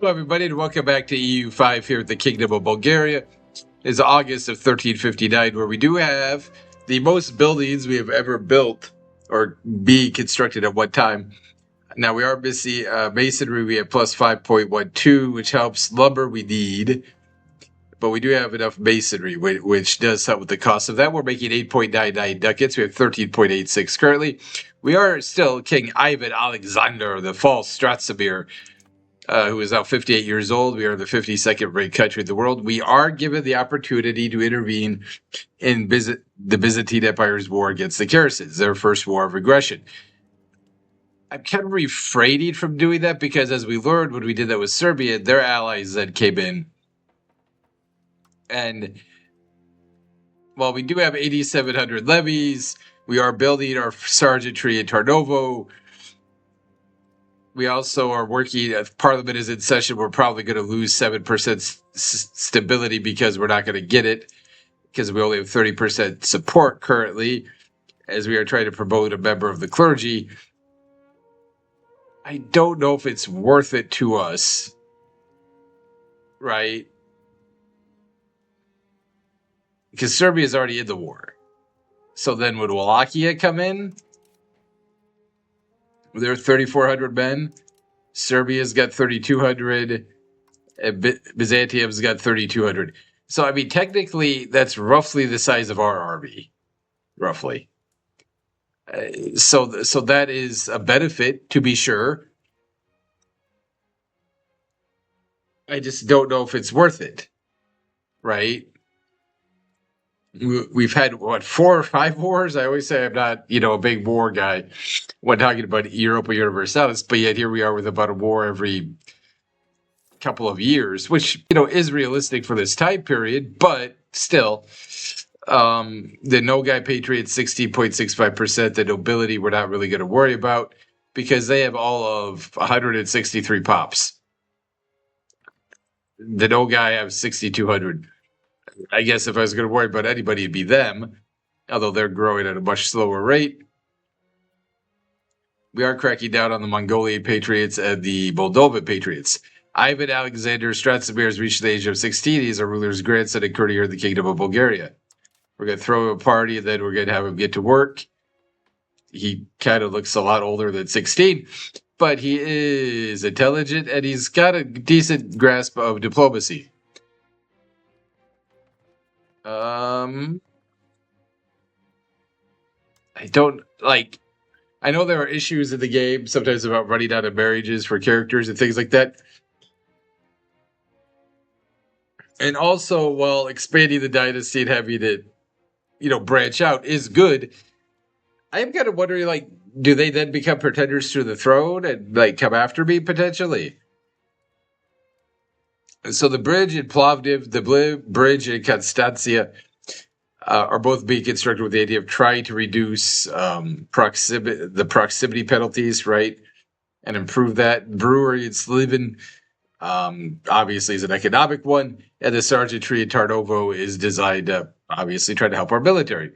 Hello, everybody, and welcome back to EU5 here at the Kingdom of Bulgaria. It's August of 1359, where we do have the most buildings we have ever built or be constructed at one time. Now, we are missing masonry. We have plus 5.12, which helps. Lumber we need, but we do have enough masonry, which does help with the cost of that. We're making 8.99 ducats. We have 13.86 currently. We are still King Ivan Alexander, the false Stratsimir, who is now 58 years old. We are the 52nd ranked country in the world. We are given the opportunity to intervene in the Byzantine Empire's war against the Saracens, their first war of aggression. I'm kind of refraining from doing that because, as we learned when we did that with Serbia, their allies then came in. And while we do have 8,700 levies, we are building our sergeantry in Tarnovo. We also are working, if Parliament is in session, we're probably going to lose 7% stability because we're not going to get it, because we only have 30% support currently, as we are trying to promote a member of the clergy. I don't know if it's worth it to us, right? Because Serbia is already in the war. So then would Wallachia come in? There are 3,400 men. Serbia's got 3,200. And Byzantium's got 3,200. So, I mean, technically, that's roughly the size of our army. Roughly. So that is a benefit, to be sure. I just don't know if it's worth it. Right? We've had, what, 4 or 5 wars? I always say I'm not, a big war guy when talking about Europa Universalis, but yet here we are with about a war every couple of years, which, is realistic for this time period, but still. The no-guy Patriots, 16.65%. The nobility we're not really going to worry about because they have all of 163 pops. The no-guy have 6,200. I guess if I was going to worry about anybody, it'd be them, although they're growing at a much slower rate. We are cracking down on the Mongolian Patriots and the Moldovan Patriots. Ivan Alexander Stratsimir has reached the age of 16. He's our ruler's grandson and courtier of the Kingdom of Bulgaria. We're going to throw him a party, and then we're going to have him get to work. He kind of looks a lot older than 16, but he is intelligent, and he's got a decent grasp of diplomacy. I know there are issues in the game sometimes about running out of marriages for characters and things like that. And also, while expanding the dynasty and having it, branch out is good, I am kind of wondering, do they then become pretenders to the throne and, come after me, potentially? So the bridge in Plovdiv, the bridge in Constancia are both being constructed with the idea of trying to reduce the proximity penalties, right? And improve that. Brewery in Sliven, obviously, is an economic one. And the sergeantry in Tarnovo is designed to, obviously, try to help our military.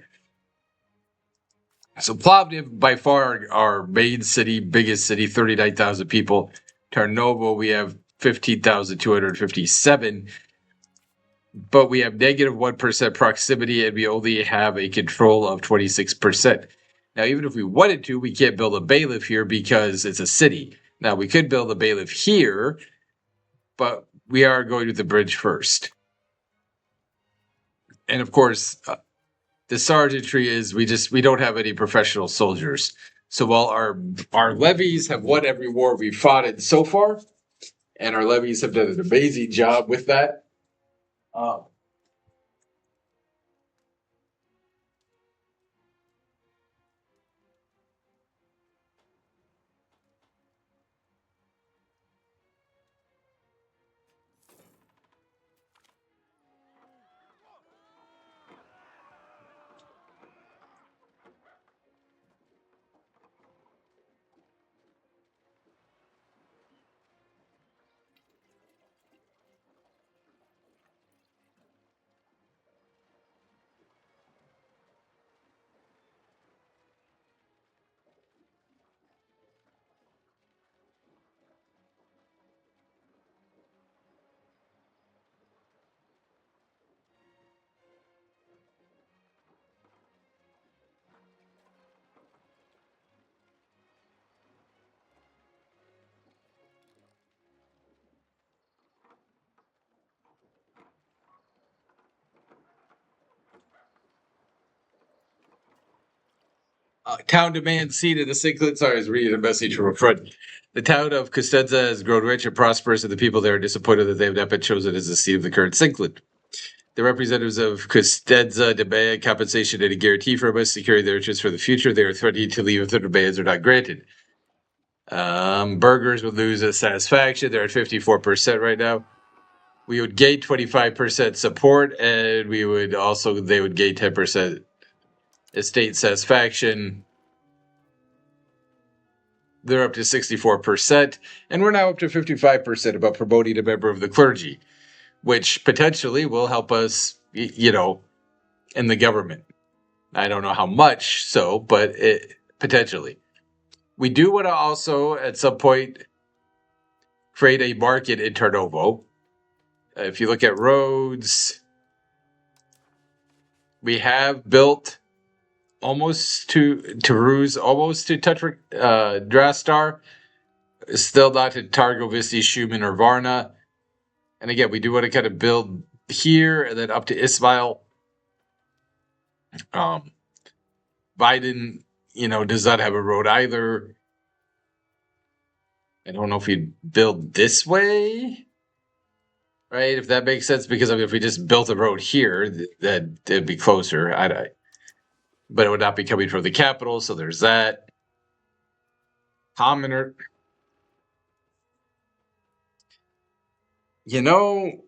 So Plovdiv, by far our main city, biggest city, 39,000 people. Tarnovo, we have 15,257. But we have negative 1% proximity, and we only have a control of 26%. Now, even if we wanted to, we can't build a bailiff here because it's a city. Now, we could build a bailiff here, but we are going with the bridge first. And of course, the sergeantry is we don't have any professional soldiers. So while our levies have won every war we've fought in so far, and our levies have done an amazing job with that, Town demands seat in the Sinclair. Sorry, I was reading a message from a friend. The town of Cosenza has grown rich and prosperous, and the people there are disappointed that they have not been chosen as the seat of the current Sinclair. The representatives of Cosenza demand compensation and a guarantee from us, securing their interests for the future. They are threatening to leave if their demands are not granted. Burgers would lose a satisfaction. They're at 54% right now. We would gain 25% support, and they would gain 10% estate satisfaction. They're up to 64%, and we're now up to 55% about promoting a member of the clergy, which potentially will help us, in the government. I don't know how much so, but potentially. We do want to also, at some point, create a market in Tarnovo. If you look at roads, we have built almost to Ruse, almost to Drastar, still not to Targovisti, Schumann, or Varna. And again, we do want to kind of build here and then up to Ismail. Biden, does not have a road either. I don't know if we'd build this way, right? If that makes sense, because if we just built a road here, that it'd be closer. But it would not be coming from the capital, so there's that. Commoner. The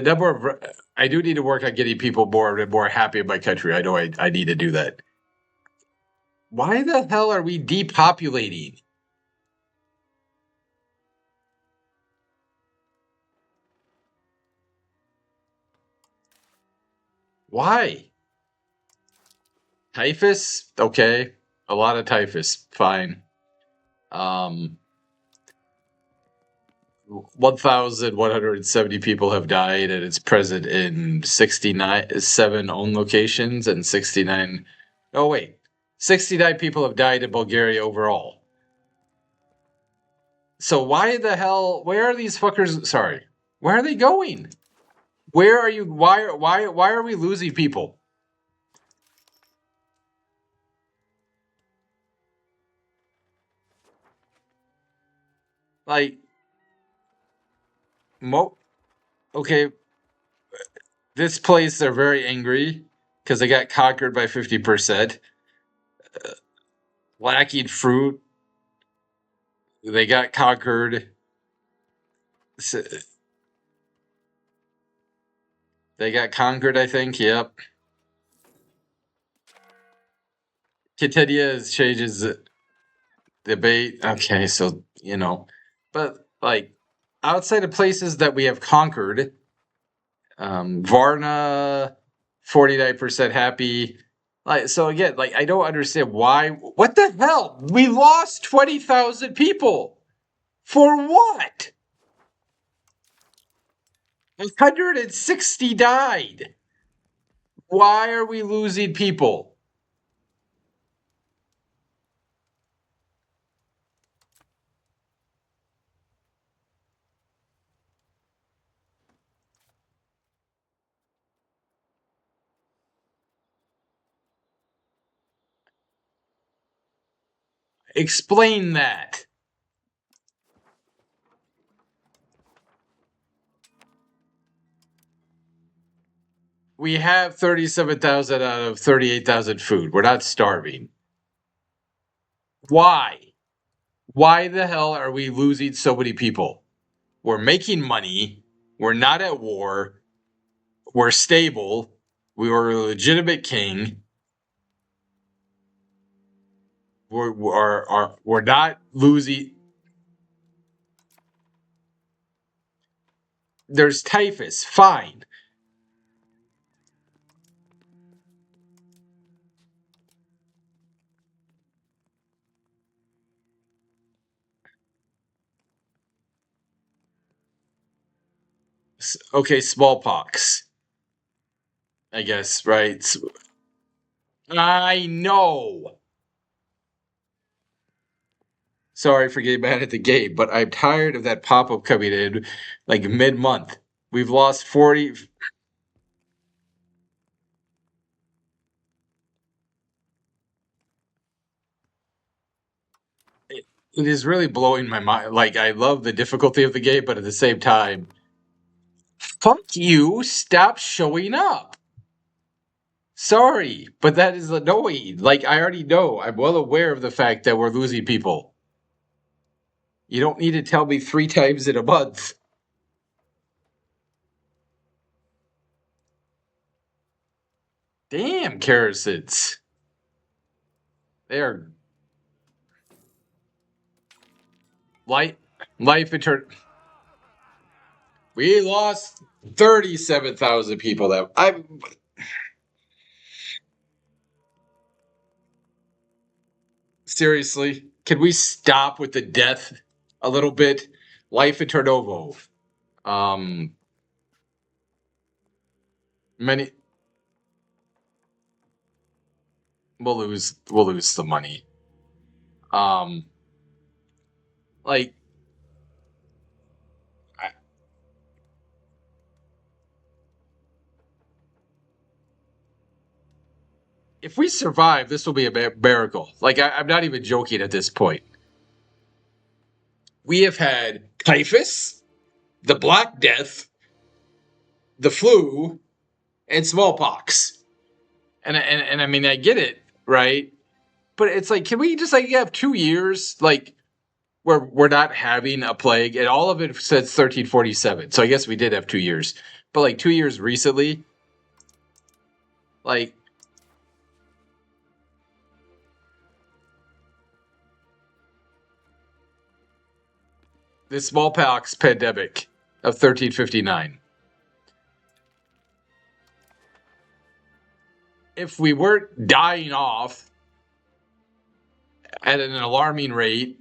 number of I do need to work on getting people more happy in my country. I know I need to do that. Why the hell are we depopulating? Why? Typhus? Okay. A lot of typhus. Fine. 1,170 people have died, and it's present in 7 own locations and 69. Oh, wait. 69 people have died in Bulgaria overall. So why the hell? Where are these fuckers? Sorry. Where are they going? Where are you? Why are we losing people? Like, okay, this place, they're very angry because they got conquered by 50%. Lacking fruit. They got conquered. They got conquered, I think. Yep. Titania changes debate. Okay, so, but like outside of places that we have conquered, Varna, 49% happy. Like, so again, like, I don't understand why. What the hell? We lost 20,000 people. For what? 160 died. Why are we losing people? Explain that. We have 37,000 out of 38,000 food. We're not starving. Why? Why the hell are we losing so many people? We're making money. We're not at war. We're stable. We were a legitimate king. We're not losing. There's typhus. Fine. Okay, smallpox. I guess, right? I know. Sorry for getting mad at the game, but I'm tired of that pop-up coming in like mid-month. We've lost 40. It is really blowing my mind. Like, I love the difficulty of the game, but at the same time, fuck you, stop showing up. Sorry, but that is annoying. Like, I already know. I'm well aware of the fact that we're losing people. You don't need to tell me 3 times in a month. Damn, Karasits. They are life eternal. We lost 37,000 people. That I seriously, can we stop with the death a little bit? Life Eternovo. Um, many we'll lose the money. Um, like if we survive, this will be a miracle. Like I'm not even joking at this point. We have had typhus, the Black Death, the flu, and smallpox. And I mean I get it, right? But it's like, can we just like have 2 years like where we're not having a plague? And all of it says 1347. So I guess we did have 2 years. But like 2 years recently, like the smallpox pandemic of 1359. If we weren't dying off at an alarming rate,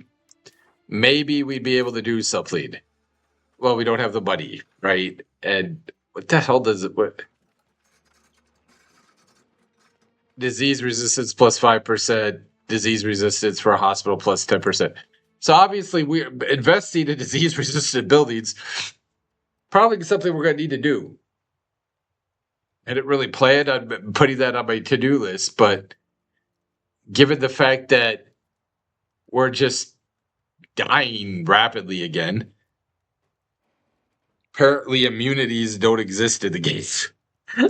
maybe we'd be able to do something. Well, we don't have the money, right? And what the hell does it? What disease resistance plus 5%, disease resistance for a hospital plus 10%. So obviously, we're investing in disease-resistant buildings. Probably something we're going to need to do. I didn't really plan on putting that on my to-do list, but given the fact that we're just dying rapidly again, apparently immunities don't exist in the game.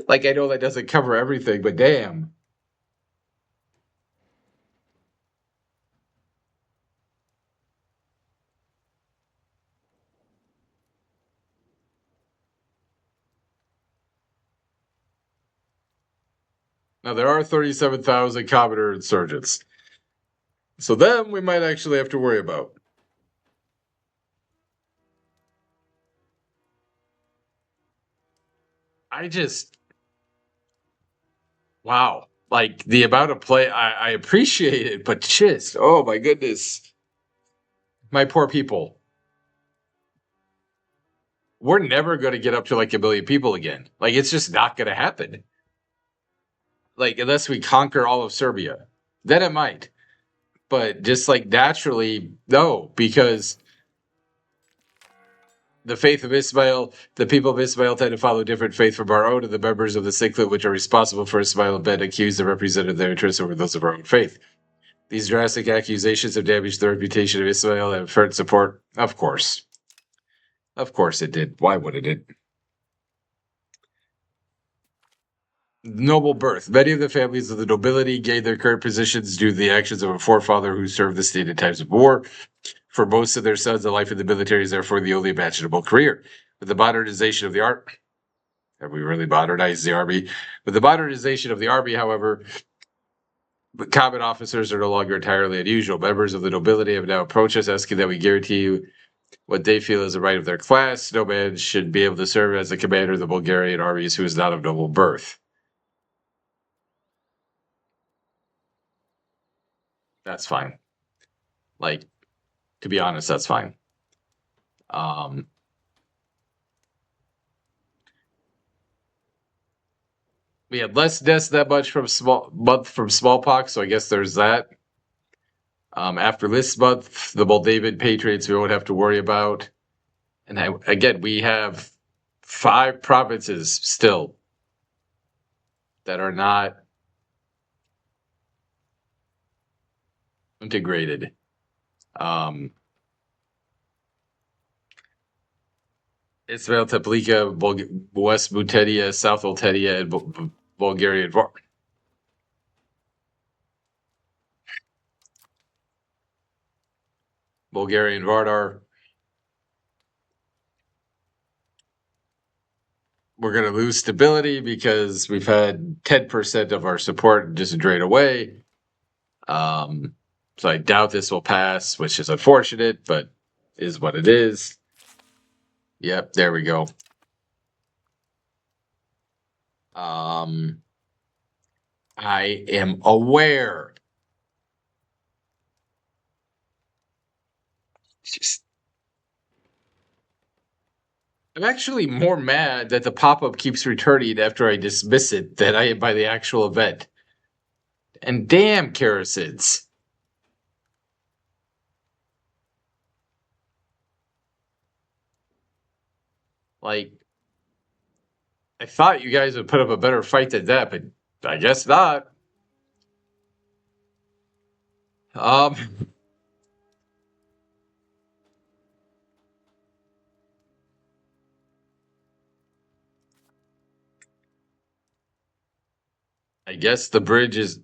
Like, I know that doesn't cover everything, but damn. Now, there are 37,000 commoner insurgents. So them we might actually have to worry about. I just, wow. Like, the amount of play, I appreciate it, but just, oh my goodness. My poor people. We're never going to get up to like 1 million people again. Like, it's just not going to happen. Like, unless we conquer all of Serbia. Then it might. But just like naturally, no, because the faith of Ismail, the people of Ismail tend to follow different faith from our own, and the members of the Sikh which are responsible for Ismail have been accused of representing their interests over those of our own faith. These drastic accusations have damaged the reputation of Ismail and hurt support. Of course. Of course it did. Why wouldn't it? Noble birth. Many of the families of the nobility gained their current positions due to the actions of a forefather who served the state in times of war. For most of their sons, the life in the military is therefore the only imaginable career. With the modernization of the art, have we really modernized the army? With the modernization of the army, however, combat officers are no longer entirely unusual. Members of the nobility have now approached us asking that we guarantee you what they feel is the right of their class. No man should be able to serve as the commander of the Bulgarian armies who is not of noble birth. That's fine. Like, to be honest, that's fine. We had less deaths that much from smallpox, so I guess there's that. After this month, the Moldavian patriots we won't have to worry about. And again, we have 5 provinces still that are not integrated. Ismail Teplika, West Butedia, South Oltedia, and Bulgaria and Bulgarian Vardar. We're going to lose stability because we've had 10% of our support just drain away. So I doubt this will pass, which is unfortunate, but is what it is. Yep, there we go. I am aware. Just, I'm actually more mad that the pop-up keeps returning after I dismiss it than I am by the actual event. And damn kerosids. Like, I thought you guys would put up a better fight than that, but I guess not. Um, I guess the bridge is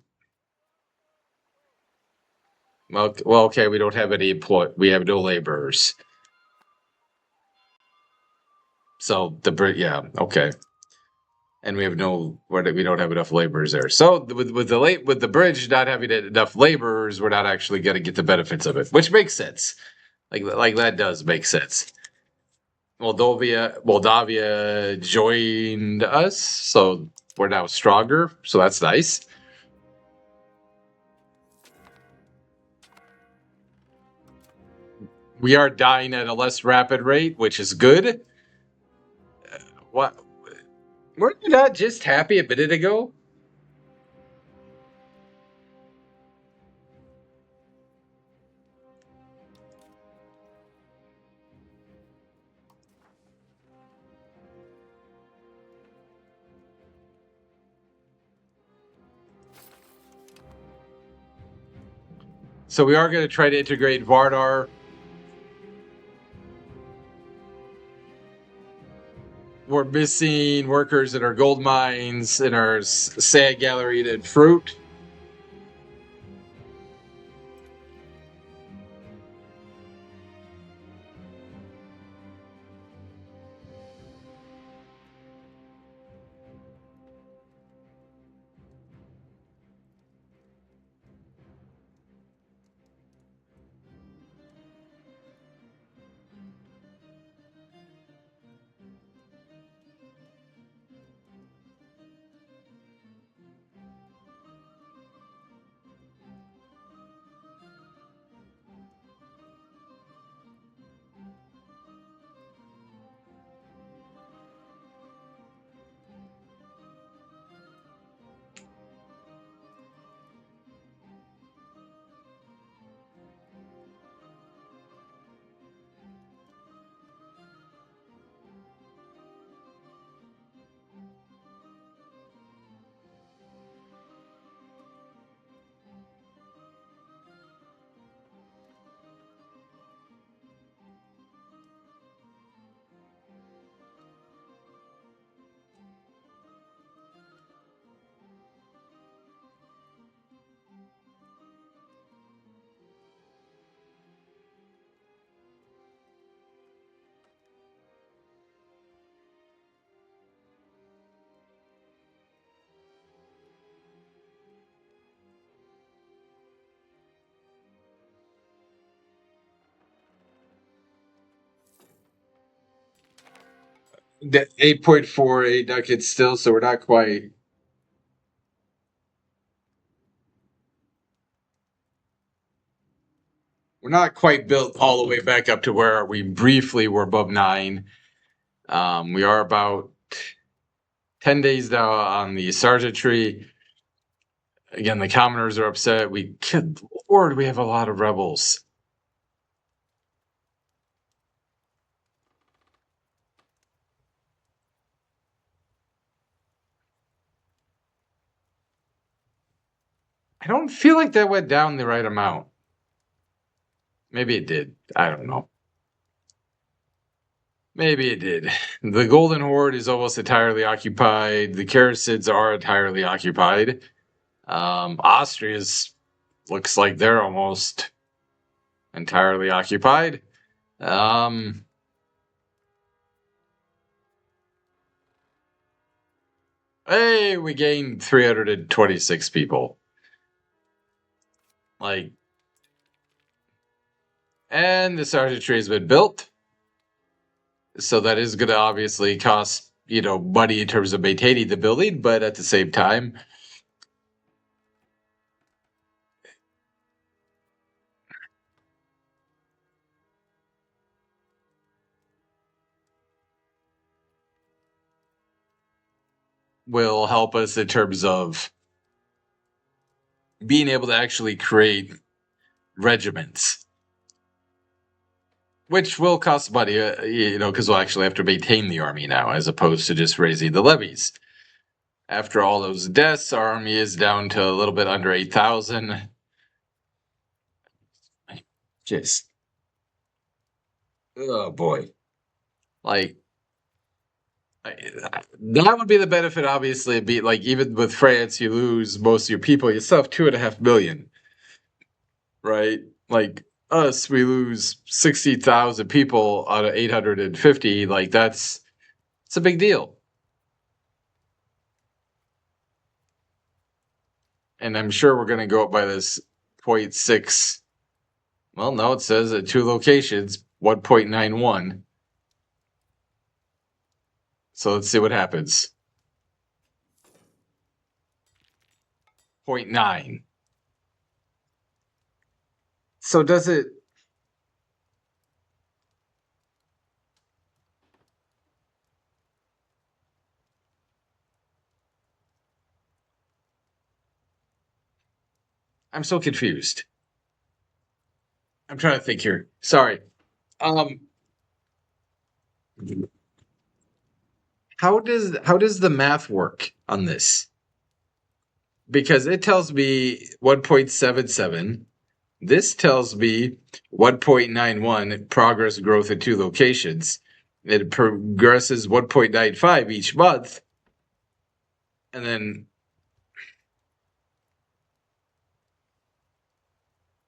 well. Okay, we don't have any we have no laborers, so the bridge. Yeah, okay, and we have no. We don't have enough laborers there. So with the bridge not having enough laborers, we're not actually going to get the benefits of it, which makes sense. Like that does make sense. Moldavia joined us, so we're now stronger. So that's nice. We are dying at a less rapid rate, which is good. What? Were you not just happy a minute ago? So we are going to try to integrate Vardar. We're missing workers in our gold mines, in our sand gallery, and fruit. The 8.48 ducats still, so we're not quite. We're not quite built all the way back up to where we briefly were above 9. We are about 10 days now on the sergeantry. Again, the commoners are upset. Lord, we have a lot of rebels. I don't feel like that went down the right amount. Maybe it did. I don't know. Maybe it did. The Golden Horde is almost entirely occupied. The Karasids are entirely occupied. Austria's looks like they're almost entirely occupied. Um, hey, we gained 326 people. Like, and the sergeant tree has been built. So that is going to obviously cost, money in terms of maintaining the building, but at the same time, will help us in terms of being able to actually create regiments, which will cost money, because we'll actually have to maintain the army now as opposed to just raising the levies. After all those deaths, our army is down to a little bit under 8,000. Just, oh boy. Like, that would be the benefit, obviously. It'd be like, even with France, you lose most of your people. You still have 2.5 million, right? Like us, we lose 60,000 people out of 850. Like, it's a big deal. And I'm sure we're going to go up by this 0.6. Well, no, it says at 2 locations, 1.91. So let's see what happens. 0.9. So does it... I'm so confused. I'm trying to think here. Sorry. Um, how does the math work on this? Because it tells me 1.77. This tells me 1.91 progress growth at 2 locations. It progresses 1.95 each month. And then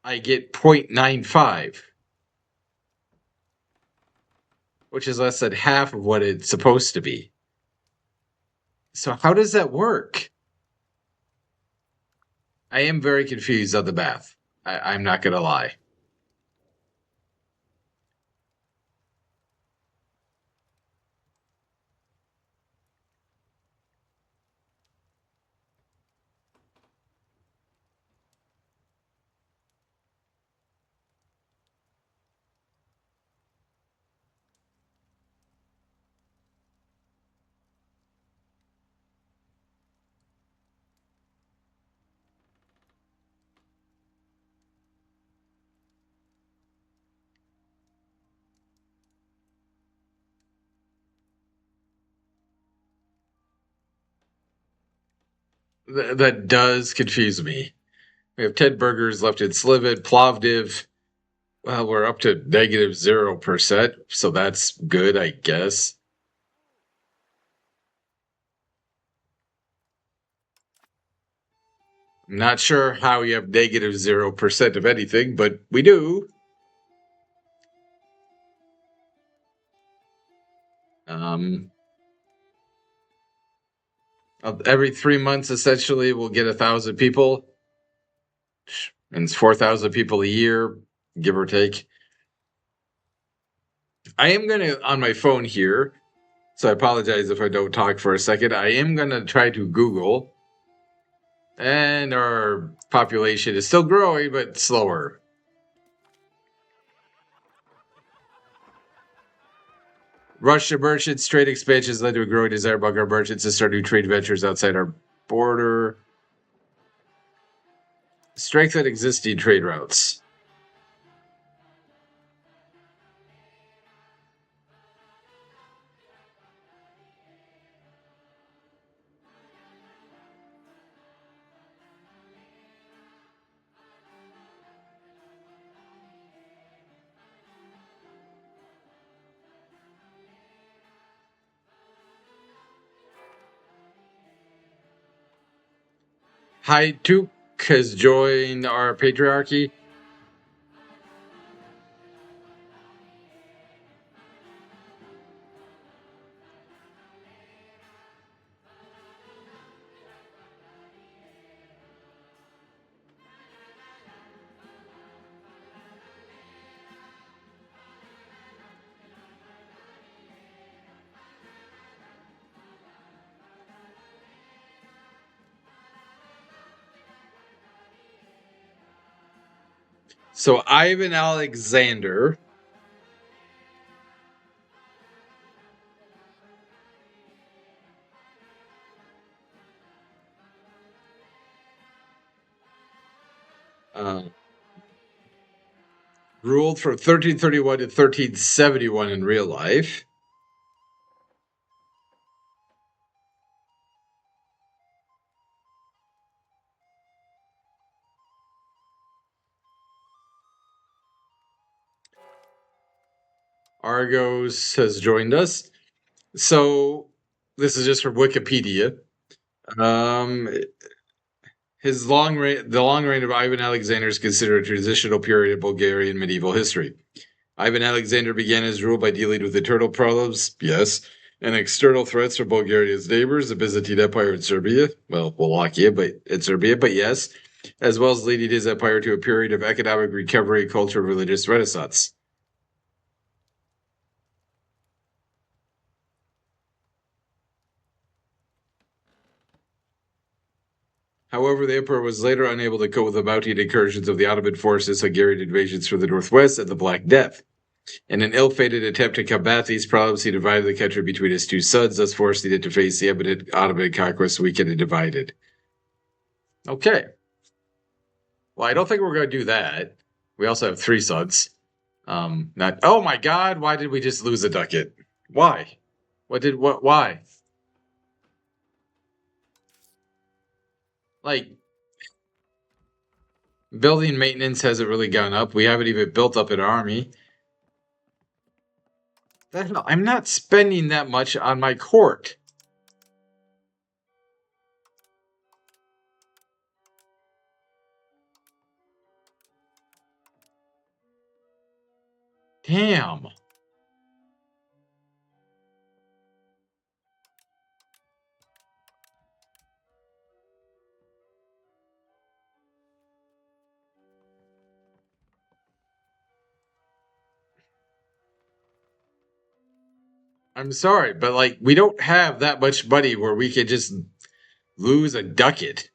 I get 0.95, which is less than half of what it's supposed to be. So how does that work? I am very confused on the math. I'm not going to lie. That does confuse me. We have 10 burgers left in Slivet, Plovdiv. Well, we're up to negative 0%, so that's good, I guess. I'm not sure how you have negative 0% of anything, but we do. Every 3 months, essentially, we'll get 1,000 people. And it's 4,000 people a year, give or take. I am going to, on my phone here, so I apologize if I don't talk for a second. I am going to try to Google, and our population is still growing, but slower. Russian merchants trade expansions led to a growing desire among our merchants to start new trade ventures outside our border. Strengthen existing trade routes. Hajduk has joined our patriarchy. So Ivan Alexander uh, ruled from 1331 to 1371 in real life. Argos has joined us. So this is just from Wikipedia. Um, the long reign of Ivan Alexander is considered a transitional period of Bulgarian medieval history. Ivan Alexander began his rule by dealing with internal problems, yes, and external threats from Bulgaria's neighbors, the Byzantine Empire in Serbia, well, Wallachia, but yes, as well as leading his empire to a period of economic recovery, cultural, religious renaissance. However, the emperor was later unable to cope with the mounting incursions of the Ottoman forces, Hungarian invasions from the northwest, and the Black Death. In an ill-fated attempt to combat these problems, he divided the country between his two sons, thus forcing it to face the imminent Ottoman conquest weakened and divided. Okay. Well, I don't think we're going to do that. We also have three sons. Not. Oh my God! Why did we just lose a ducat? Why? Why? Like, building maintenance hasn't really gone up. We haven't even built up an army. I'm not spending that much on my court. Damn. I'm sorry, but like we don't have that much money where we could just lose a ducat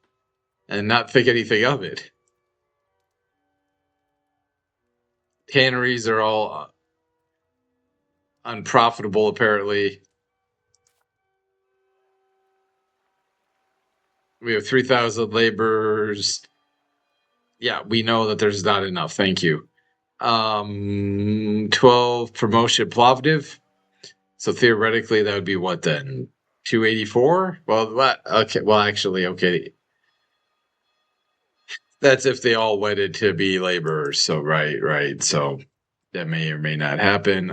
and not think anything of it. Tanneries are all unprofitable, apparently. We have 3,000 laborers. Yeah, we know that there's not enough. Thank you. 12 promotion Plovdiv. So theoretically, that would be what then? 284? Well, okay. Well, actually, okay. That's if they all wedded to be laborers. So, right. So that may or may not happen.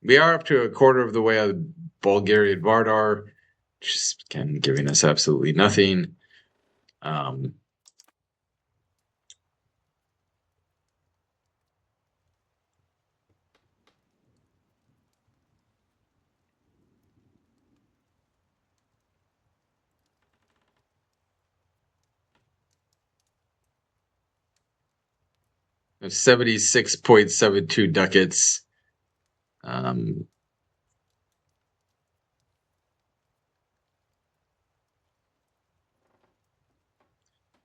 We are up to a quarter of the way of Bulgarian Vardar, just again giving us absolutely nothing. We have 76.72 ducats. I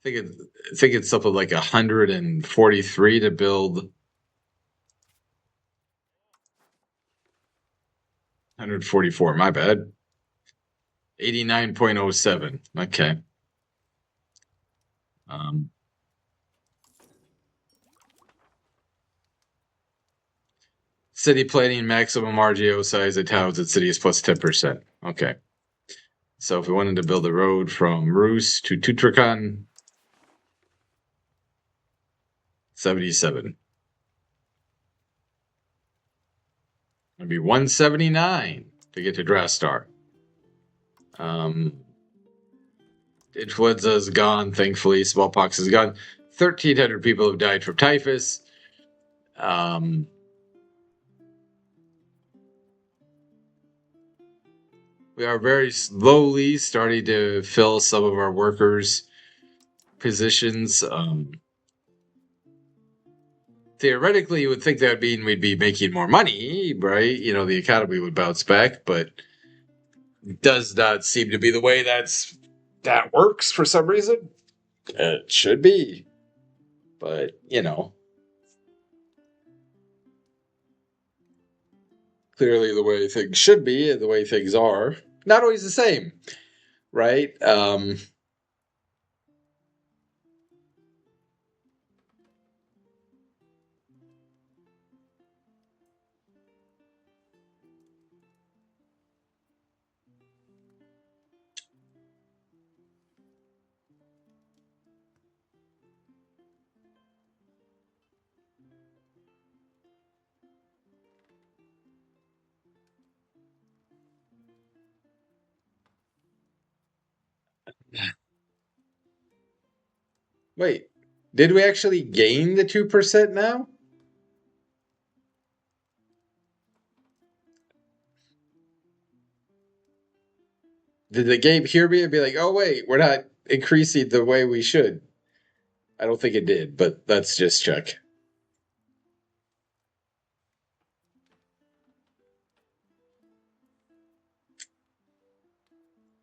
think it's something like 143 to build. 144, my bad. 89.07. Okay. City planning maximum RGO size of towns and cities plus 10%. Okay. So if we wanted to build a road from Rus to Tutrakan, 77. It'd be 179 to get to Drastar. Influenza is gone, thankfully. Smallpox is gone. 1,300 people have died from typhus. We are very slowly starting to fill some of our workers' positions. Theoretically, you would think that would mean we'd be making more money, right? You know, the economy would bounce back, but it does not seem to be the way that works for some reason. It should be, but you know, clearly the way things should be and the way things are, not always the same, right? Wait, did we actually gain the 2% now? Did the game hear me and be like, oh, wait, we're not increasing the way we should? I don't think it did, but let's just check.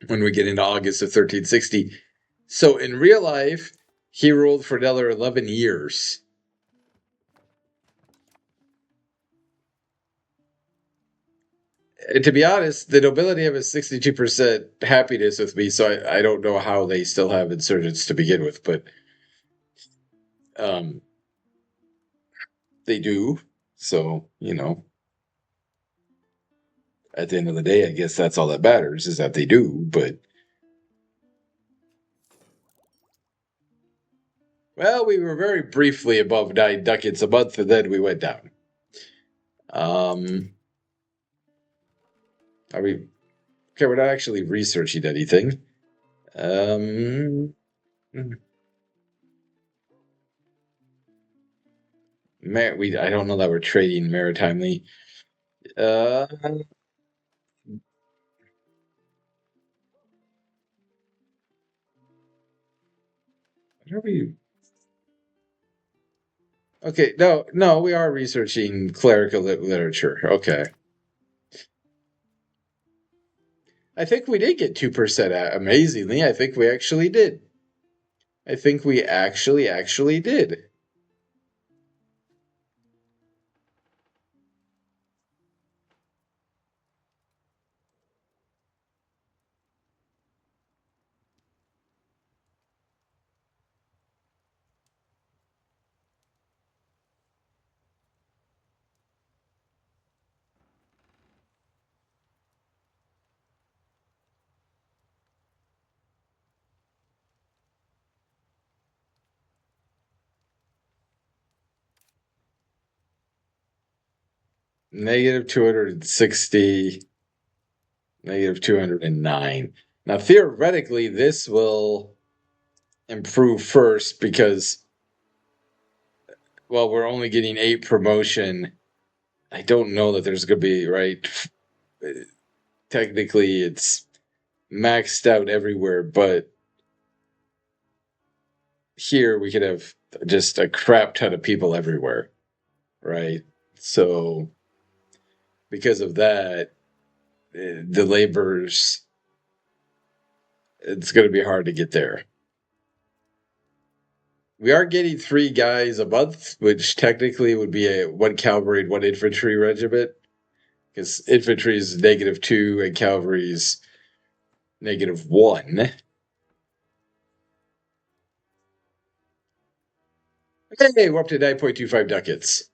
When we get into August of 1360. So in real life, he ruled for another 11 years. And to be honest, the nobility have a 62% happiness with me, so I don't know how they still have insurgents to begin with, but um, they do. So, you know, at the end of the day, I guess that's all that matters is that they do, but well, we were very briefly above 9 ducats a month, and then we went down. Are we okay? We're not actually researching anything. I don't know that we're trading maritimely. What are we? Okay, no, we are researching clerical literature. Okay. I think we did get 2% amazingly. I think we actually did. I think we actually did. Negative 260, negative 209. Now, theoretically, this will improve first because, well, we're only getting 8 promotion. I don't know that there's going to be, right? Technically, it's maxed out everywhere, but here we could have just a crap ton of people everywhere, right? So, because of that, the laborers, it's going to be hard to get there. We are getting 3 guys a month, which technically would be a 1 cavalry and 1 infantry regiment, because infantry is -2 and cavalry is -1. Hey, we're up to 9.25 ducats.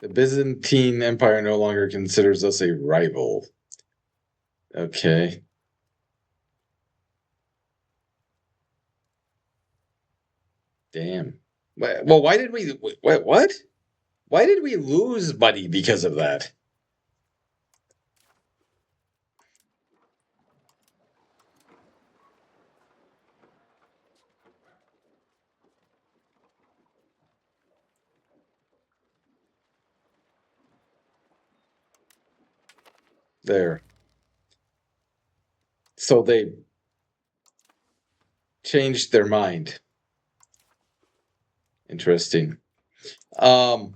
The Byzantine Empire no longer considers us a rival. Okay. Damn. Well, why did we... What? Why did we lose money because of that? There. So they changed their mind. Interesting. Um,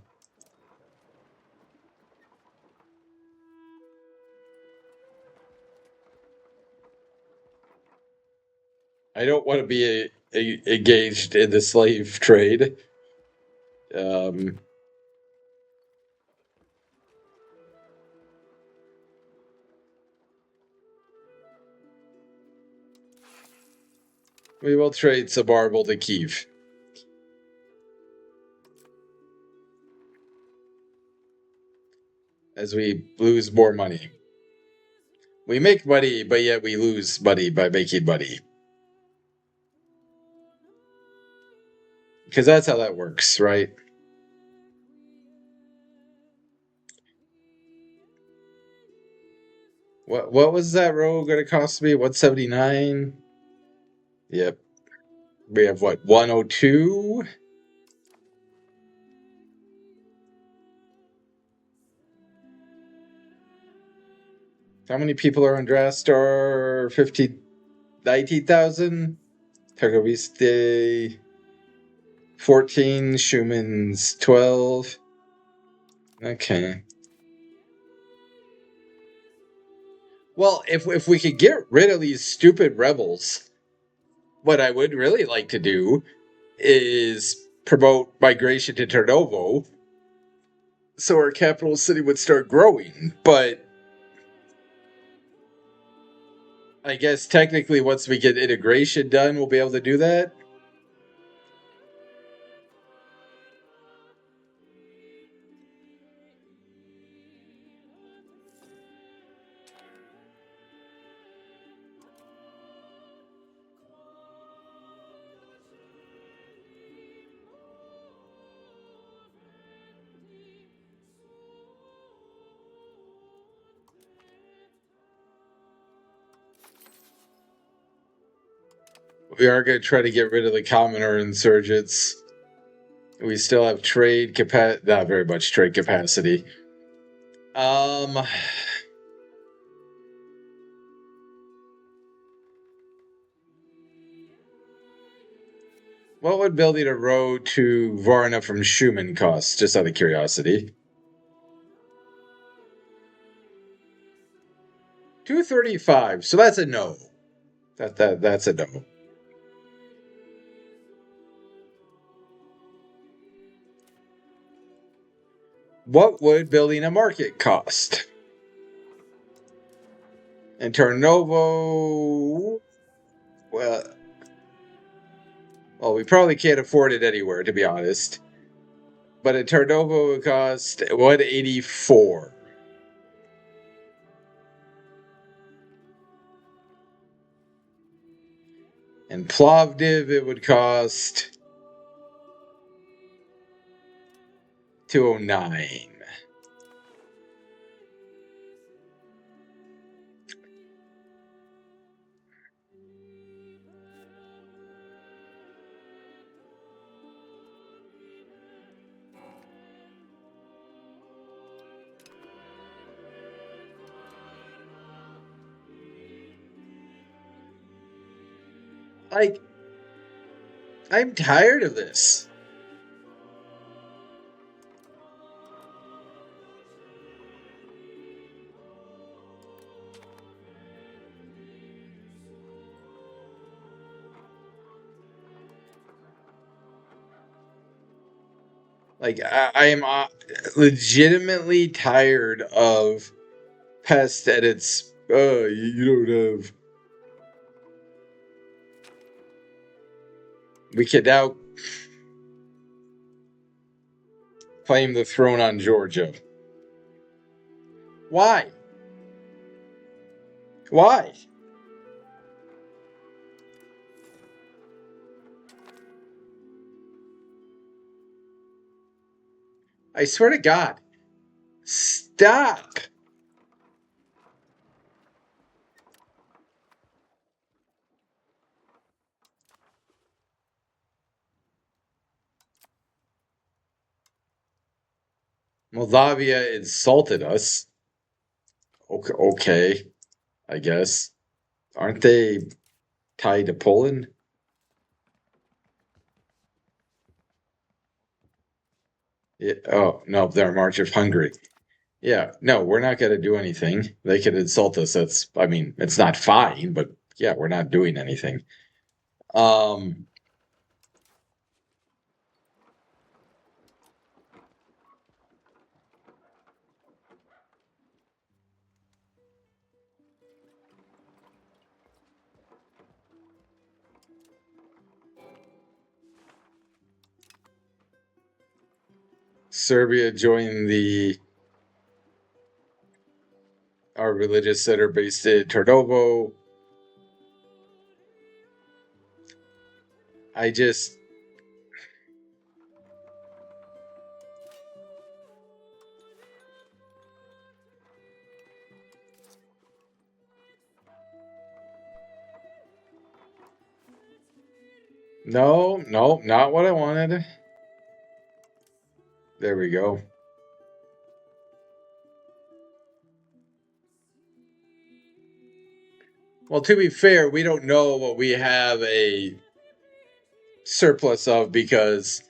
I don't want to be engaged in the slave trade. Um, we will trade some marble to Kiev. As we lose more money. We make money, but yet we lose money by making money. Because that's how that works, right? What was that row going to cost me? 179? Yep. We have what, 102? How many people are on Drastar? 19,000? Targoviste 14, Schumann's 12. Okay. Well, if we could get rid of these stupid rebels, what I would really like to do is promote migration to Tarnovo so our capital city would start growing. But I guess technically once we get integration done, we'll be able to do that. We are going to try to get rid of the commoner insurgents. We still have trade capacity, not very much trade capacity. What would building a road to Varna from Schumann cost? Just out of curiosity. 235. So that's a no. That's a no. What would building a market cost? In Tarnovo, well, we probably can't afford it anywhere, to be honest. But in Tarnovo, it would cost 184. In Plovdiv, it would cost 209. Like, I'm tired of this. Like, I am legitimately tired of Pest and its, you don't have. We can now claim the throne on Georgia. Why? Why? I swear to God. Stop. Moldavia insulted us. Okay, okay, I guess. Aren't they tied to Poland? Yeah. Oh, no, they're March of Hungary. Yeah, no, we're not going to do anything. They could insult us. I mean, it's not fine, but yeah, we're not doing anything. Um, Serbia joined our religious center based in Tarnovo. I just, no, no, not what I wanted. There we go. Well, to be fair, we don't know what we have a surplus of because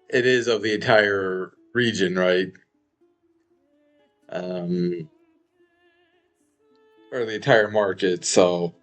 it is of the entire region, right? Um, or the entire market. So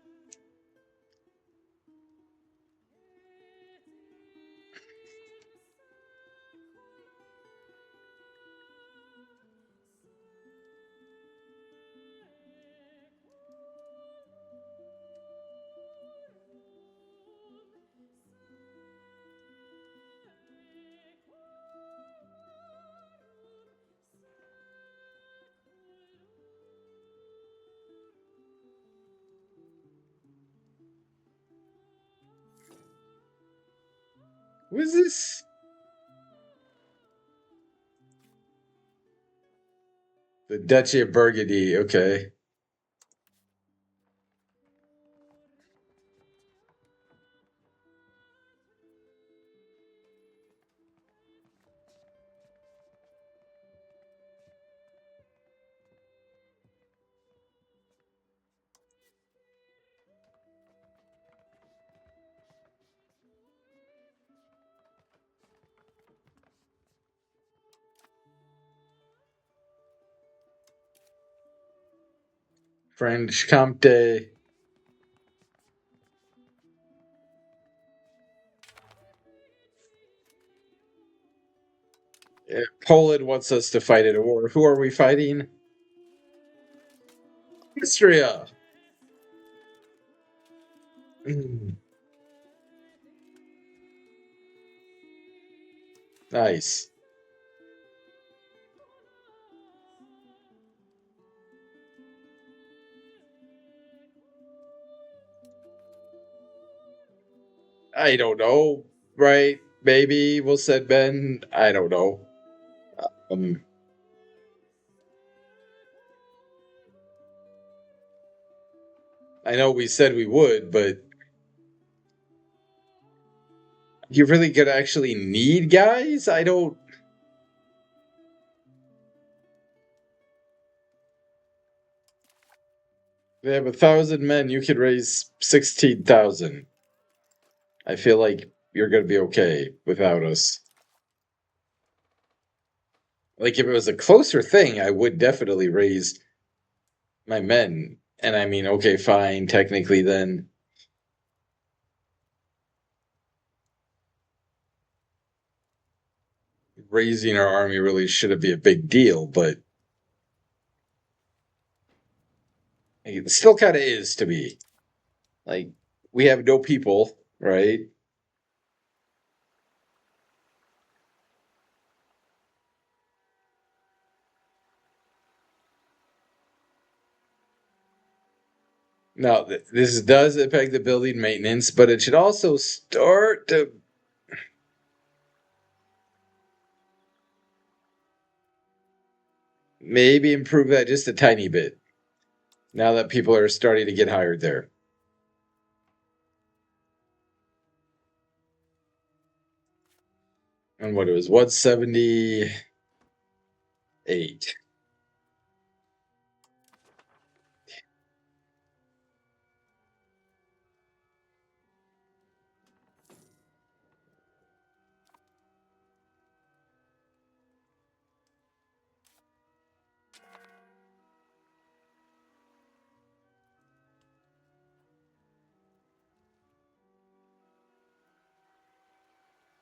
who is this? The Duchy of Burgundy. Okay. French Comte. Poland wants us to fight in a war. Who are we fighting? Austria. Mm, nice. I don't know. Right? Maybe we'll send Ben. I don't know. Um, I know we said we would, but you really gonna actually need guys? I don't. They have 1,000 men. You could raise 16,000. I feel like you're gonna be okay without us. Like if it was a closer thing, I would definitely raise my men. And I mean, okay, fine, technically then raising our army really shouldn't be a big deal, but it still kind of is to me. Like we have no people, right? Now, this does affect the building maintenance, but it should also start to. maybe improve that just a tiny bit now that people are starting to get hired there. And what it was, 178.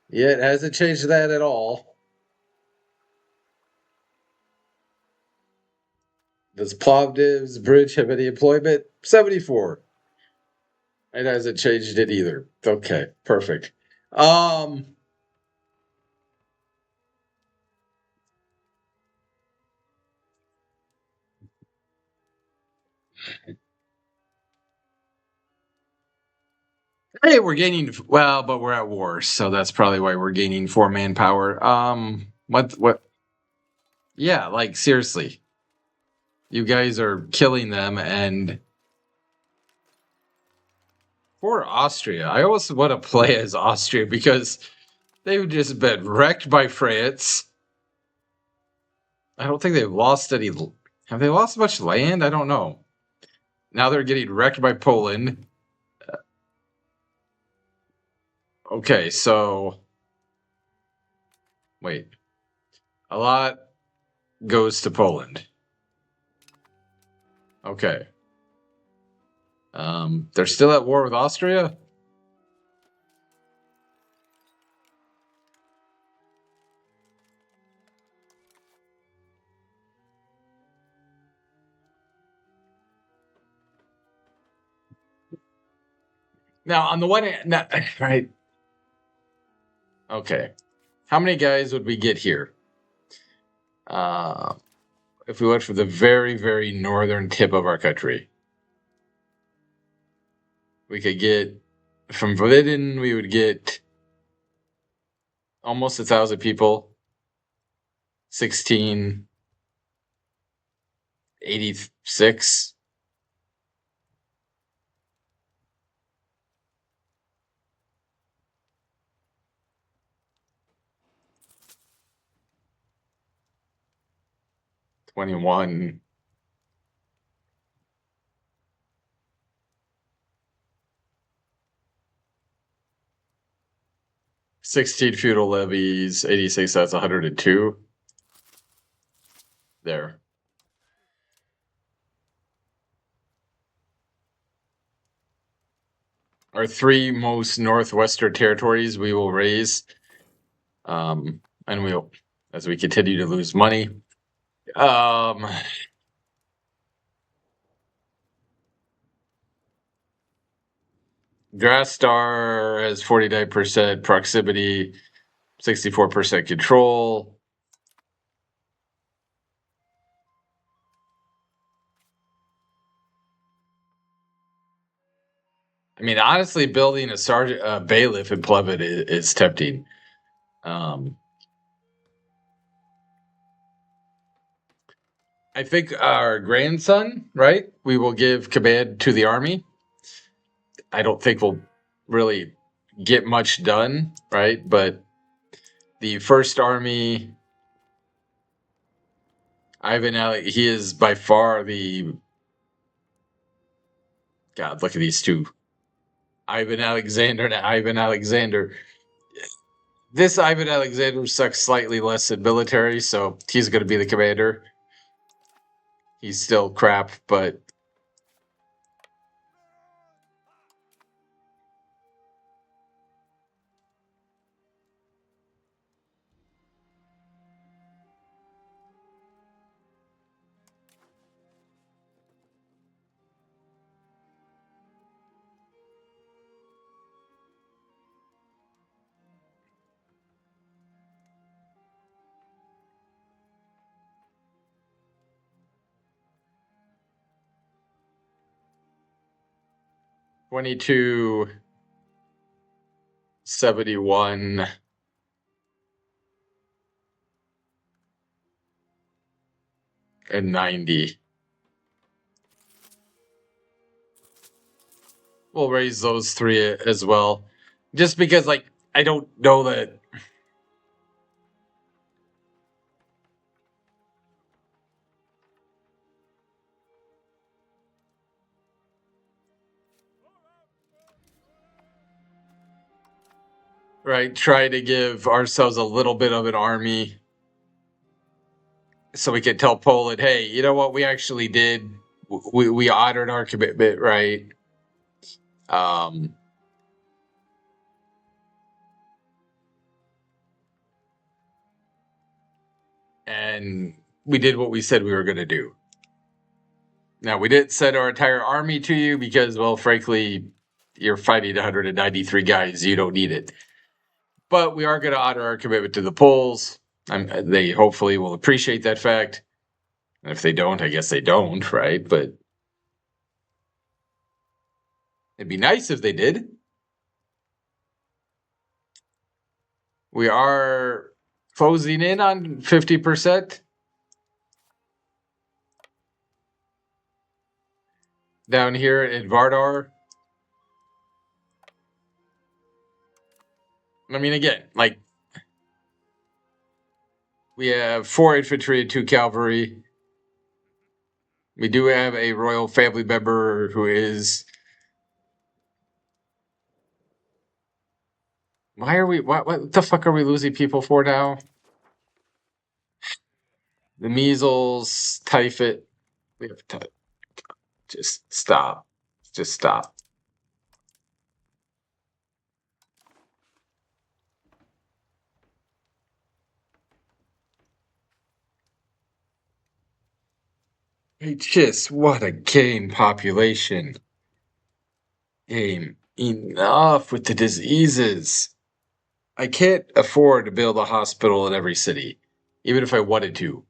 Yeah, it hasn't changed that at all. Does Plovdiv's bridge have any employment? 74. It hasn't changed it either. Okay, perfect. Hey, we're gaining, well, but we're at war, so that's probably why we're gaining 4 manpower. What? Yeah, like seriously, you guys are killing them, and for Austria, I always want to play as Austria because they've just been wrecked by France. I don't think they've lost any. Have they lost much land? I don't know. Now they're getting wrecked by Poland. Okay, so wait, a lot goes to Poland. Okay. They're still at war with Austria? Now, on the one hand, right? Okay. How many guys would we get here? If we went for the very, very northern tip of our country, we could get from Vliden, we would get almost 1,000 people. 1686. '21. 16 feudal levies, 86, that's 102. There. Our 3 most northwestern territories we will raise. And we'll, as we continue to lose money. Drastar has 49% proximity, 64% control. I mean, honestly, building a sergeant bailiff in Plevin is tempting. I think our grandson, right? We will give command to the army. I don't think we'll really get much done, right? But the first army, he is by far the. God, look at these two. Ivan Alexander and Ivan Alexander. This Ivan Alexander sucks slightly less in military, so he's going to be the commander. He's still crap, but 2271. and 90. We'll raise those three as well. Just because, like, I don't know that. Right? Try to give ourselves a little bit of an army so we can tell Poland, hey, you know what? We actually did. We honored our commitment, right? Um, and we did what we said we were going to do. Now, we didn't send our entire army to you because, well, frankly, you're fighting 193 guys. You don't need it. But we are going to honor our commitment to the Poles. They hopefully will appreciate that fact. And if they don't, I guess they don't, right? But it'd be nice if they did. We are closing in on 50%. Down here in Vardar. I mean, again, like, we have 4 infantry and 2 cavalry. We do have a royal family member who is. Why are we? What the fuck are we losing people for now? The measles, typhoid. We have to just stop. Just stop. Hey, just what a game population. Game. Enough with the diseases. I can't afford to build a hospital in every city, even if I wanted to.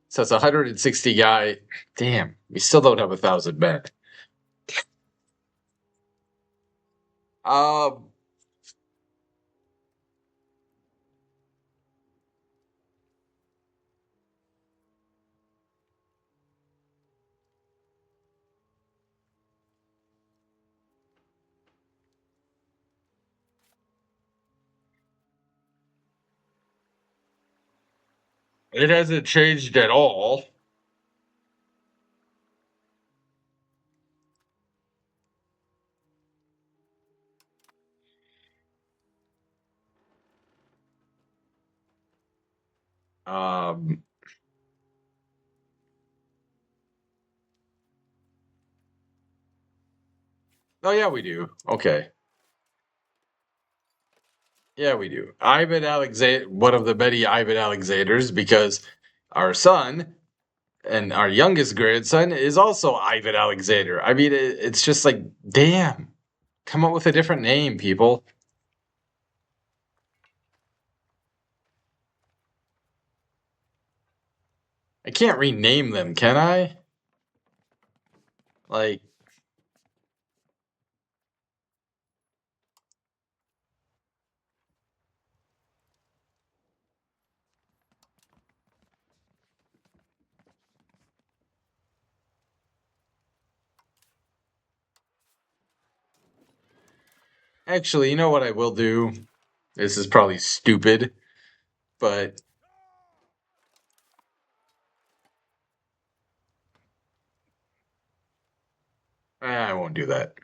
So it's 160 guy. Damn, we still don't have 1,000 men. Um, it hasn't changed at all. Um, oh yeah, we do. Okay, yeah, we do. Ivan Alexander, one of the many Ivan Alexanders, because our son and our youngest grandson is also Ivan Alexander. I mean, it's just like, damn, come up with a different name, people. I can't rename them, can I? Like, actually, you know what I will do? This is probably stupid, but I won't do that.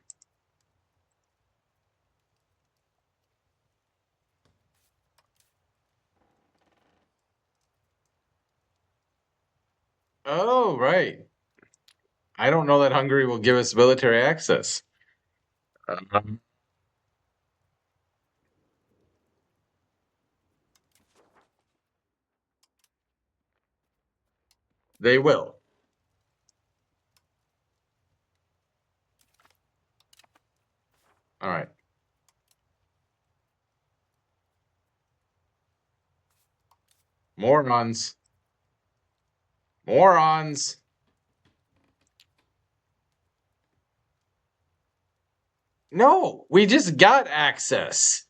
Oh, right. I don't know that Hungary will give us military access. Um, they will. All right. Morons. Morons. No, we just got access.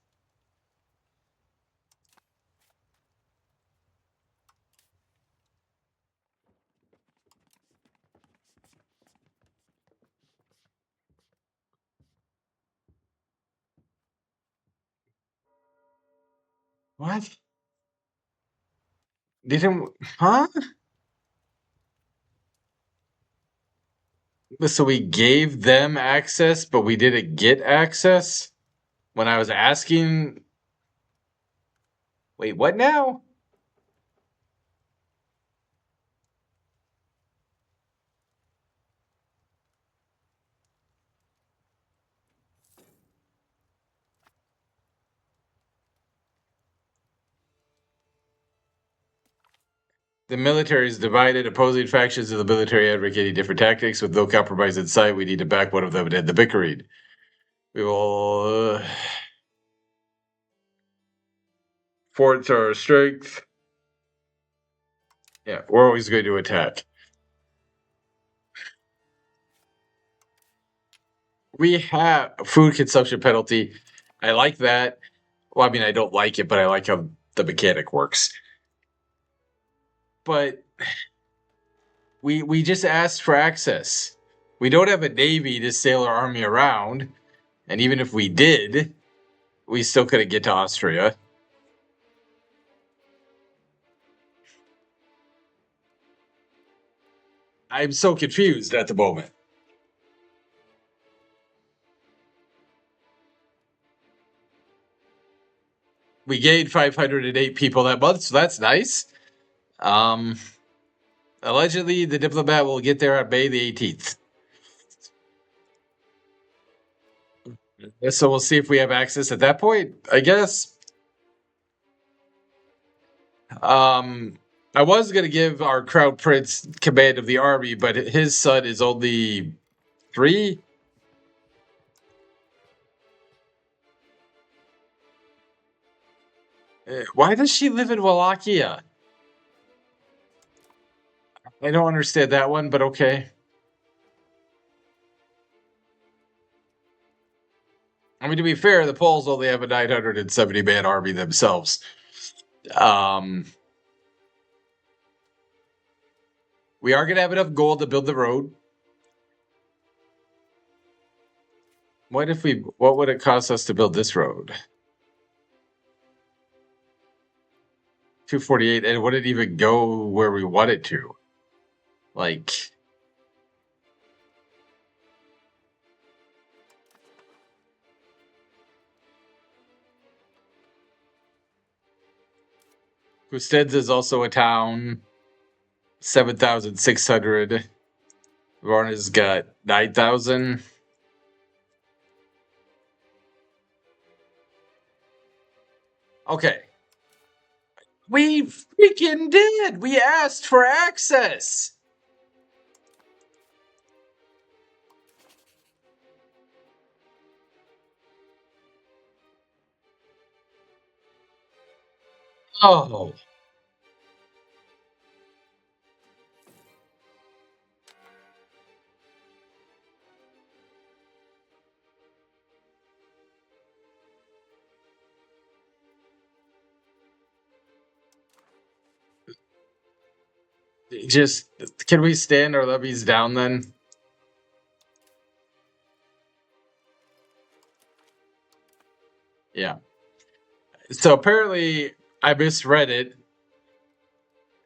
What? Didn't, huh? So we gave them access, but we didn't get access when I was asking. Wait, what now? The military is divided. Opposing factions of the military advocating different tactics with no compromise in sight. We need to back one of them and end the bickering. We will force our strength. Yeah, we're always going to attack. We have a food consumption penalty. I like that. Well, I mean, I don't like it, but I like how the mechanic works. But we just asked for access. We don't have a navy to sail our army around, and even if we did, we still couldn't get to Austria. I'm so confused at the moment. We gained 508 people that month, so that's nice. Um, Allegedly, the diplomat will get there on May the 18th. So we'll see if we have access at that point, I guess. I was going to give our crown prince command of the army, but his son is only 3. Why does she live in Wallachia? I don't understand that one, but okay. I mean, to be fair, the Poles only have a 970-man army themselves. We are going to have enough gold to build the road. What would it cost us to build this road? 248, and would it even go where we want it to? Like, Gusted's is also a town. 7,600. Varna's got 9,000. Okay. We freaking did! We asked for access! Oh. Just, can we stand our levies down then? Yeah. So apparently I misread it,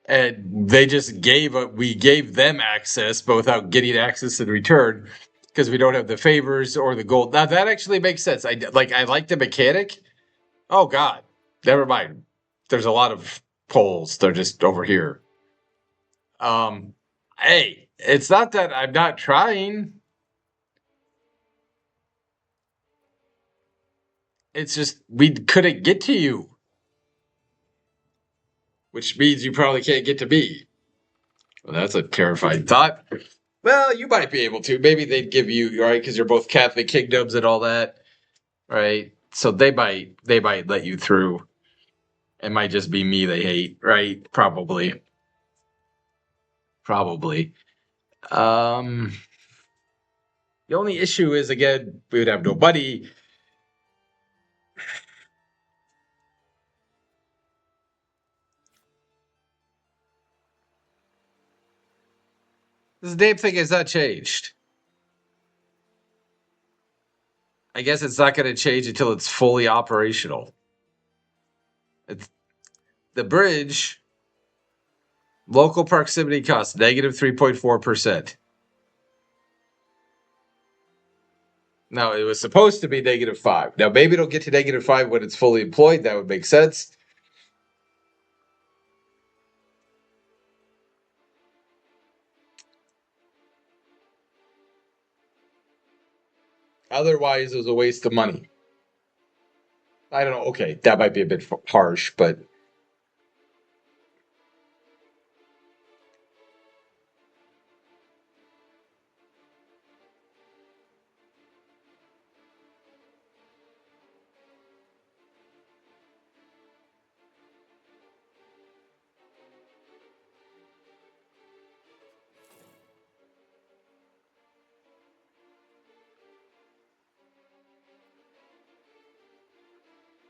and they just we gave them access, but without getting access in return, because we don't have the favors or the gold. Now that actually makes sense. I like the mechanic. Oh God, never mind. There's a lot of poles. They're just over here. Hey, it's not that I'm not trying. It's just we couldn't get to you, which means you probably can't get to me. Well, that's a terrifying thought. Well, you might be able to. Maybe they'd give you, right, because you're both Catholic kingdoms and all that, right? So they might let you through. It might just be me they hate, right? Probably. Probably. Um the only issue is, again, we would have no money. This damn thing has not changed. I guess it's not going to change until it's fully operational. It's the bridge. Local proximity cost negative 3.4%. Now it was supposed to be -5. Now maybe it'll get to -5 when it's fully employed. That would make sense. Otherwise, it was a waste of money. I don't know. Okay, that might be a bit harsh, but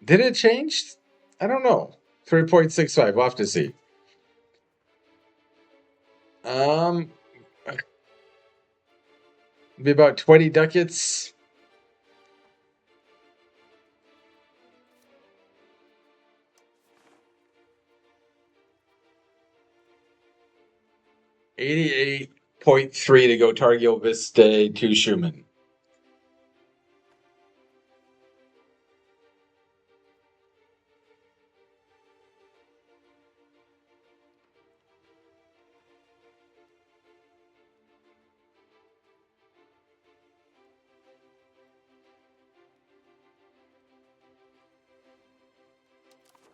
did it change? I don't know. 3.65. We'll have to see. Um, be about 20 ducats. $88.3 to go Targio Vista to Schumann.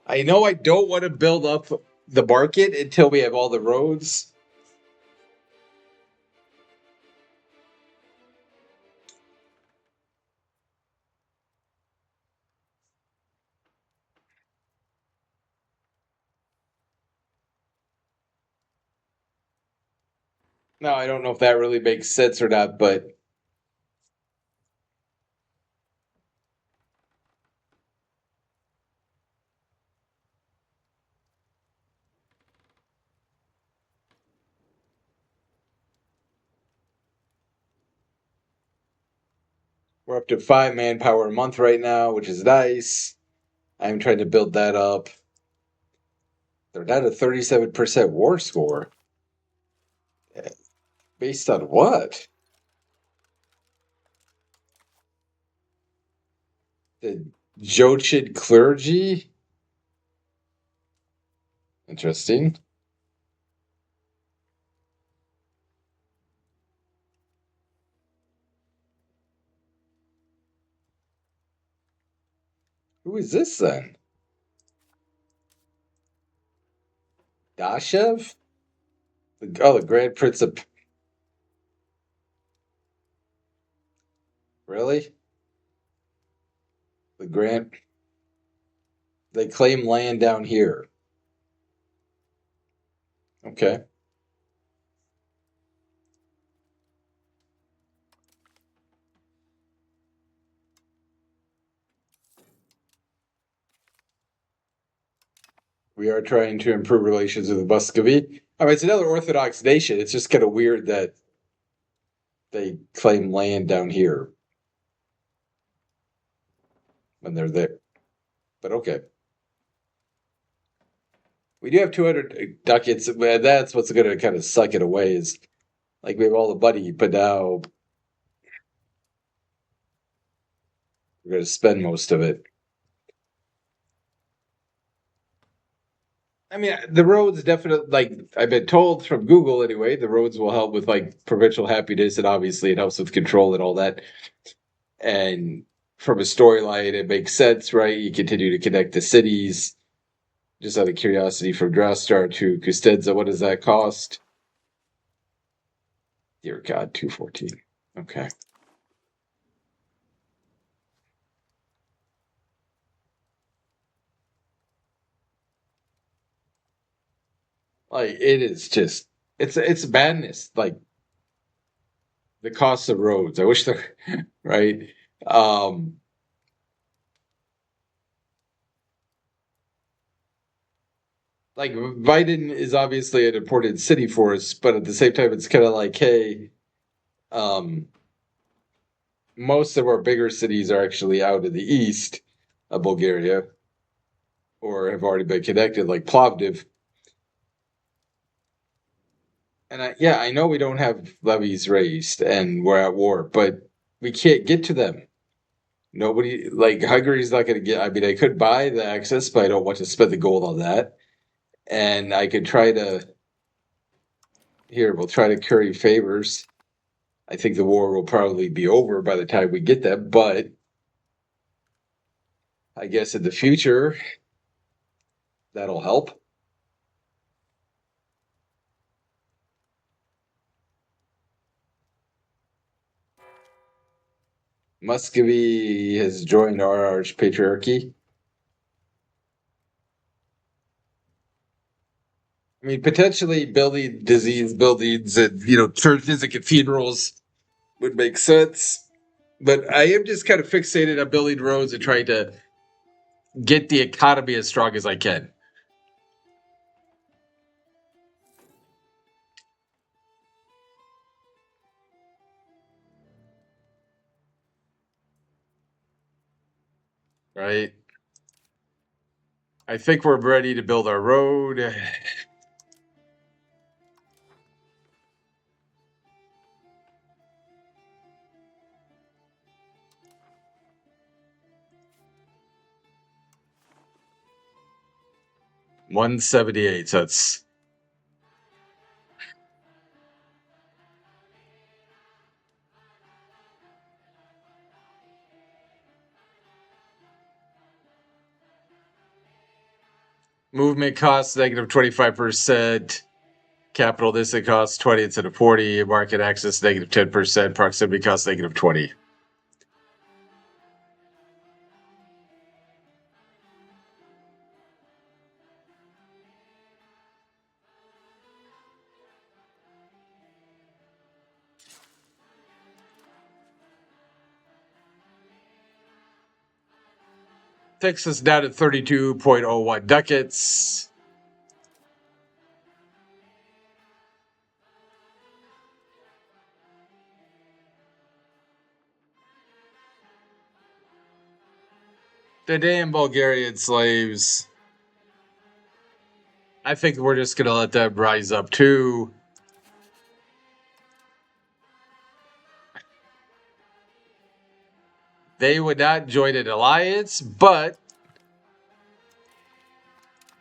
I know I don't want to build up the market until we have all the roads. Now, I don't know if that really makes sense or not, but we're up to 5 manpower a month right now, which is nice. I'm trying to build that up. They're down to 37% war score. Based on what? The Jochin clergy? Interesting. Who is this then? Dashev? Oh, the Grand Prince of. Really? The Grand. They claim land down here. Okay. We are trying to improve relations with Muscovy. I mean, it's another Orthodox nation. It's just kind of weird that they claim land down here when they're there. But okay. We do have 200 ducats. That's what's going to kind of suck it away is like we have all the money, but now we're going to spend most of it. I mean, the roads definitely, like I've been told from Google anyway, the roads will help with like provincial happiness, and obviously it helps with control and all that. And from a storyline, it makes sense, right? You continue to connect the cities. Just out of curiosity, from Drastar to Custenza, what does that cost? Dear God, 214. Okay. Like it is just it's madness. Like the cost of roads. I wish they're right. Um like Biden is obviously an important city for us, but at the same time it's kind of like, hey, um most of our bigger cities are actually out in the east of Bulgaria. or have already been connected, like Plovdiv. And I know we don't have levies raised and we're at war, but we can't get to them. Nobody, like, Hungary's not going to get. I mean, I could buy the access, but I don't want to spend the gold on that. And I could try to. Here, we'll try to curry favors. I think the war will probably be over by the time we get them, but I guess in the future, that'll help. Muscovy has joined our archpatriarchy. I mean, potentially building disease buildings and, churches and cathedrals would make sense. But I am just kind of fixated on building roads and trying to get the economy as strong as I can. Right? I think we're ready to build our road. $178. So that's movement costs negative 25%. Capital distance costs 20 instead of 40. Market access negative 10%. Proximity costs negative 20. Takes us down to 32.01 ducats. The damn Bulgarian slaves. I think we're just going to let them rise up too. They would not join an alliance, but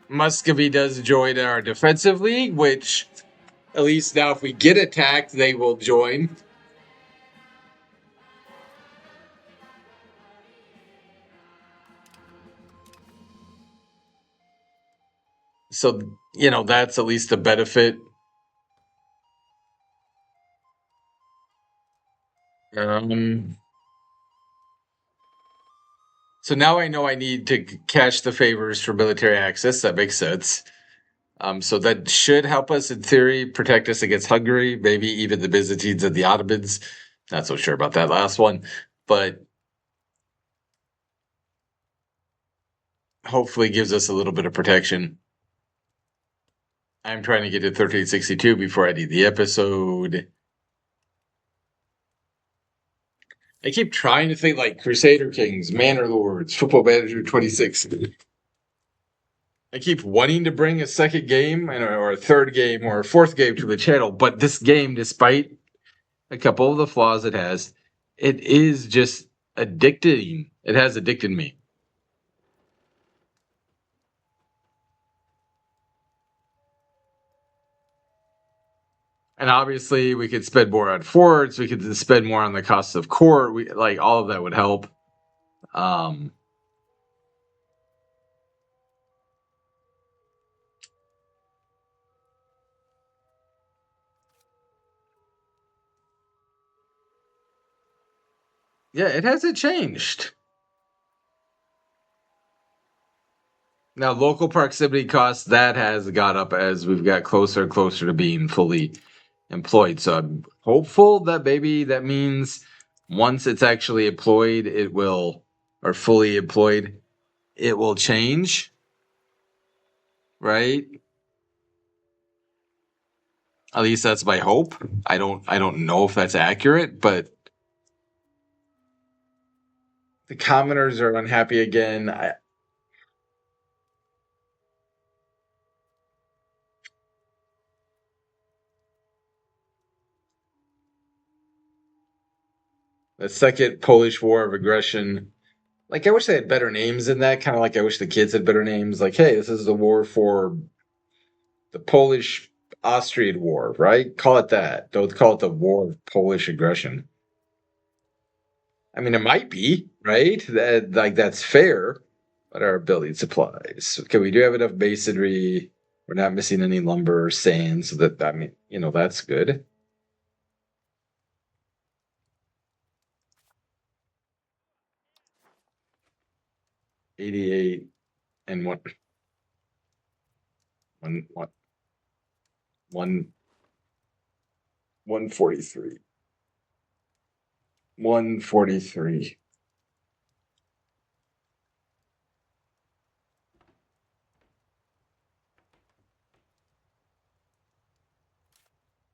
Muscovy does join our defensive league, which at least now if we get attacked, they will join. So, that's at least a benefit. So now I know I need to cash the favors for military access. That makes sense. So that should help us in theory, protect us against Hungary, maybe even the Byzantines and the Ottomans. Not so sure about that last one, but hopefully gives us a little bit of protection. I'm trying to get to 1362 before I need the episode. I keep trying to think like Crusader Kings, Manor Lords, Football Manager 26. I keep wanting to bring a second game or a third game or a fourth game to the channel, but this game, despite a couple of the flaws it has, it is just addicting. It has addicted me. And obviously, we could spend more on forts. We could spend more on the costs of court. All of that would help. Yeah, it hasn't changed. Now, local proximity costs, that has gone up as we've got closer and closer to being fully employed. So I'm hopeful that maybe that means once it's actually employed, or fully employed, it will change. Right? At least that's my hope. I don't know if that's accurate, but the commoners are unhappy again. The Second Polish War of Aggression. Like, I wish they had better names in that. Kind of like I wish the kids had better names. Like, hey, this is the war for the Polish-Austrian War, right? Call it that. Don't call it the War of Polish Aggression. I mean, it might be, right? That like that's fair, but our building supplies. Okay, we do have enough masonry. We're not missing any lumber or sand, so that I mean, that's good. 88 and one, one, one, 143. 143.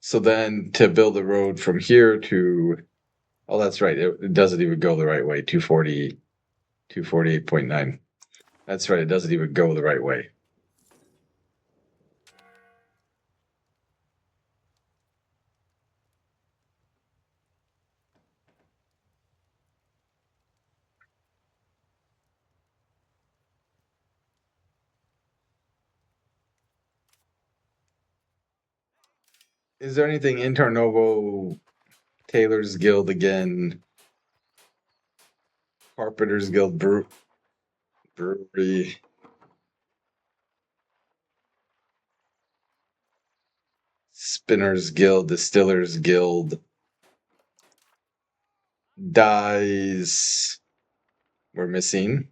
So then to build a road from here to, oh, that's right. It doesn't even go the right way. 240, 248.9. That's right. It doesn't even go the right way. Is there anything in Tarnovo, Taylor's Guild again, Carpenter's Guild Brewery, Spinners Guild, Distillers Guild, Dyes, we're missing.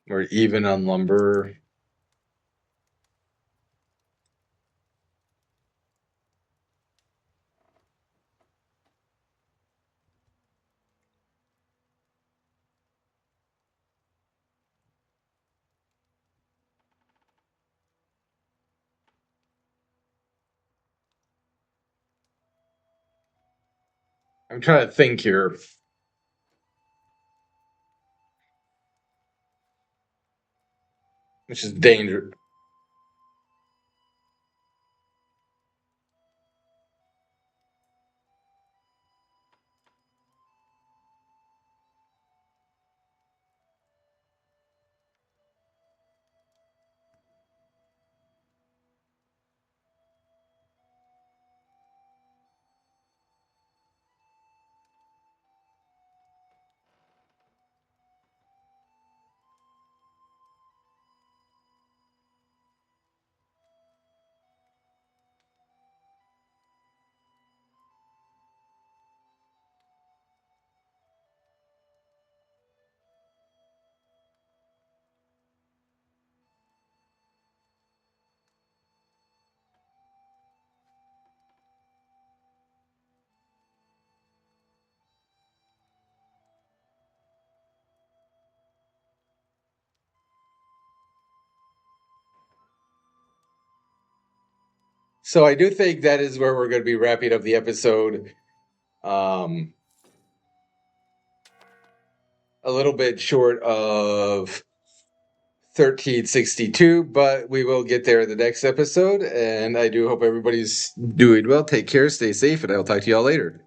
We're even on lumber. I'm trying to think here. Which is dangerous. So I do think that is where we're going to be wrapping up the episode. Um, a little bit short of 1362, but we will get there in the next episode. And I do hope everybody's doing well. Take care, stay safe, and I'll talk to y'all later.